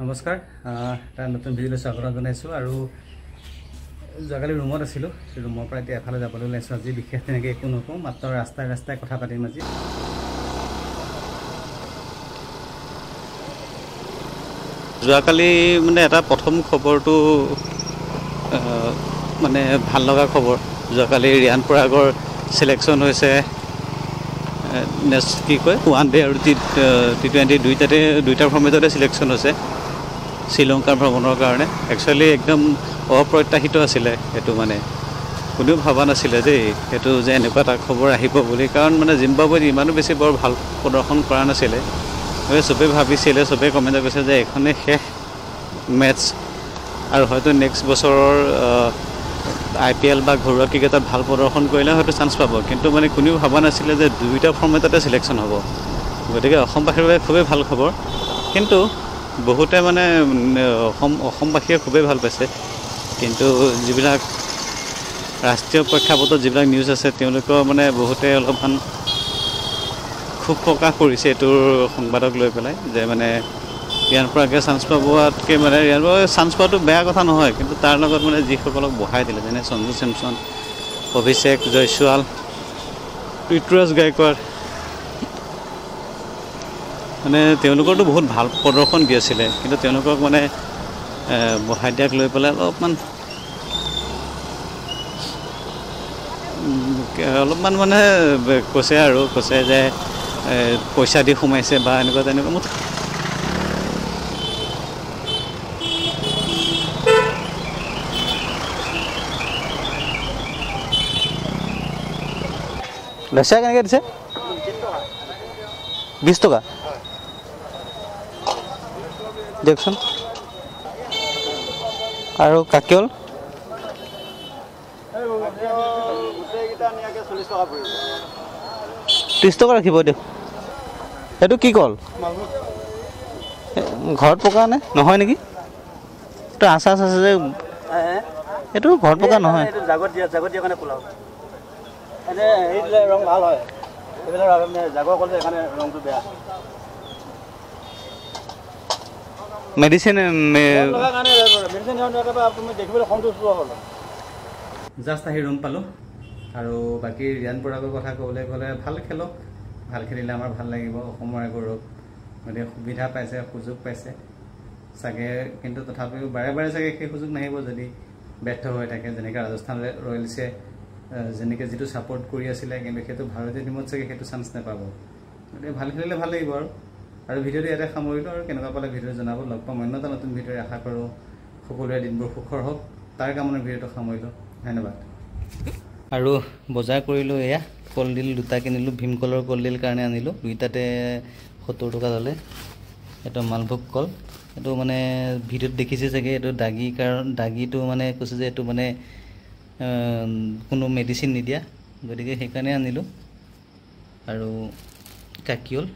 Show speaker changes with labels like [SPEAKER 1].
[SPEAKER 1] নমস্কাৰ এটা নতুন ভিডিঅ'লৈ স্বাগতম জনাইছোঁ আৰু যোৱাকালি ৰুমত আছিলোঁ ৰুমৰ পৰা এতিয়া এফালে যাবলৈ ওলাইছোঁ আজি বিশেষ তেনেকৈ একো নকওঁ মাত্ৰ ৰাস্তাই কথা পাতিম আজি
[SPEAKER 2] যোৱাকালি মানে এটা প্ৰথম খবৰটো মানে ভাল লগা খবৰ যোৱাকালি ৰিয়ান পৰাগৰ চিলেকশ্যন হৈছে নেক্সট কি কয় ওৱান ডে আৰু T20 দুইটাৰ ফৰ্মেটতে চিলেকশ্যন হৈছে শ্ৰীলংকাৰ ভ্ৰমণৰ কাৰণে একচুৱেলি একদম অপ্ৰত্যাশিত আছিলে এইটো মানে কোনেও ভবা নাছিলে যে এইটো যে এনেকুৱা এটা খবৰ আহিব বুলি কাৰণ মানে জিম্বাবুৱেত ইমানো বেছি বৰ ভাল প্ৰদৰ্শন কৰা নাছিলে চবেই ভাবিছিলে চবেই কমেণ্ট কৰিছে যে এখনেই শেষ মেটছ আৰু হয়তো নেক্সট বছৰৰ IPL বা ঘৰুৱা ক্ৰিকেটত ভাল প্ৰদৰ্শন কৰিলে হয়তো চান্স পাব কিন্তু মানে কোনেও ভবা নাছিলে যে দুইটা ফৰ্মেটতে চিলেকশ্যন হ'ব গতিকে অসমবাসীৰ বাবে খুবেই ভাল খবৰ কিন্তু বহুতে মানে অসমবাসীয়ে খুবেই ভাল পাইছে কিন্তু যিবিলাক ৰাষ্ট্ৰীয় প্ৰেক্ষাপটত যিবিলাক নিউজ আছে তেওঁলোকৰ মানে বহুতে অলপমান খুব প্ৰকাশ কৰিছে এইটোৰ সংবাদক লৈ পেলাই যে মানে ৰিয়ান পৰাগে চান্স পাবোৱাতকৈ মানে ৰিয়ান পৰাগে চান্স পোৱাটো বেয়া কথা নহয় কিন্তু তাৰ লগত মানে যিসকলক বহাই দিলে যেনে সঞ্জু চেমছন অভিষেক জয়ছোৱাল ঋতুৰাজ গায়কোৱাড মানে তেওঁলোকৰতো বহুত ভাল প্ৰদৰ্শন দি আছিলে কিন্তু তেওঁলোকক মানে বহাই দিয়াক লৈ পেলাই অলপমান মানে কৈছে যে পইচা দি সোমাইছে বা এনেকুৱা তেনেকুৱা লেচা কেনেকৈ দিছে 20 টকা দিয়কচোন আৰু কাকিয়ল 30 টকা ৰাখিব দিয়ক এইটো কি কল ঘৰত পকা নে নহয় নেকি এইটো আচাৰ আছে যে এইটো ঘৰত পকা নহয়
[SPEAKER 1] জাগত দিয়া কাৰণে কোলা এনে হেৰি দিলে ৰং ভাল হয় এইবিলাক জাগৰ ক'লে এখানে ৰংটো বেয়া
[SPEAKER 2] মেডিচিন
[SPEAKER 1] জাষ্ট আহি ৰুম পালোঁ আৰু বাকী ৰিয়ান পৰাগৰ কথা ক'বলৈ গ'লে ভাল খেলক ভাল খেলিলে আমাৰ ভাল লাগিব অসমৰ গৌৰৱ গতিকে সুবিধা পাইছে সুযোগ পাইছে চাগে কিন্তু তথাপিও বাৰে বাৰে চাগে সেই সুযোগ নাহিব যদি ব্যৰ্থ হৈ থাকে যেনেকৈ ৰাজস্থান ৰয়েলছে যেনেকৈ যিটো ছাপোৰ্ট কৰি আছিলে কিন্তু সেইটো ভাৰতীয় টীমত চাগে সেইটো চান্স নাপাব গতিকে ভাল খেলিলে ভাল লাগিব আৰু ভিডিঅ'টো ইয়াতে সামৰিলোঁ আৰু কেনেকুৱা পালে ভিডিঅ' জনাব লগ পাম অন্য এটা নতুন ভিডিঅ'ৰে আশা কৰোঁ সকলোৰে দিনবোৰ সুখৰ হওক তাৰ কামত ভিডিঅ'টো সামৰিলোঁ ধন্যবাদ আৰু বজাৰ কৰিলোঁ এয়া কলডিল দুটা কিনিলোঁ ভীমকলৰ কলডিল কাৰণে আনিলোঁ দুইটাতে 70 টকা ল'লে এইটো মালভোগ কল এইটো মানে ভিডিঅ'ত দেখিছে চাগে এইটো দাগিটো মানে কৈছে যে এইটো মানে কোনো মেডিচিন নিদিয়া গতিকে সেইকাৰণে আনিলোঁ আৰু কাকিয়ল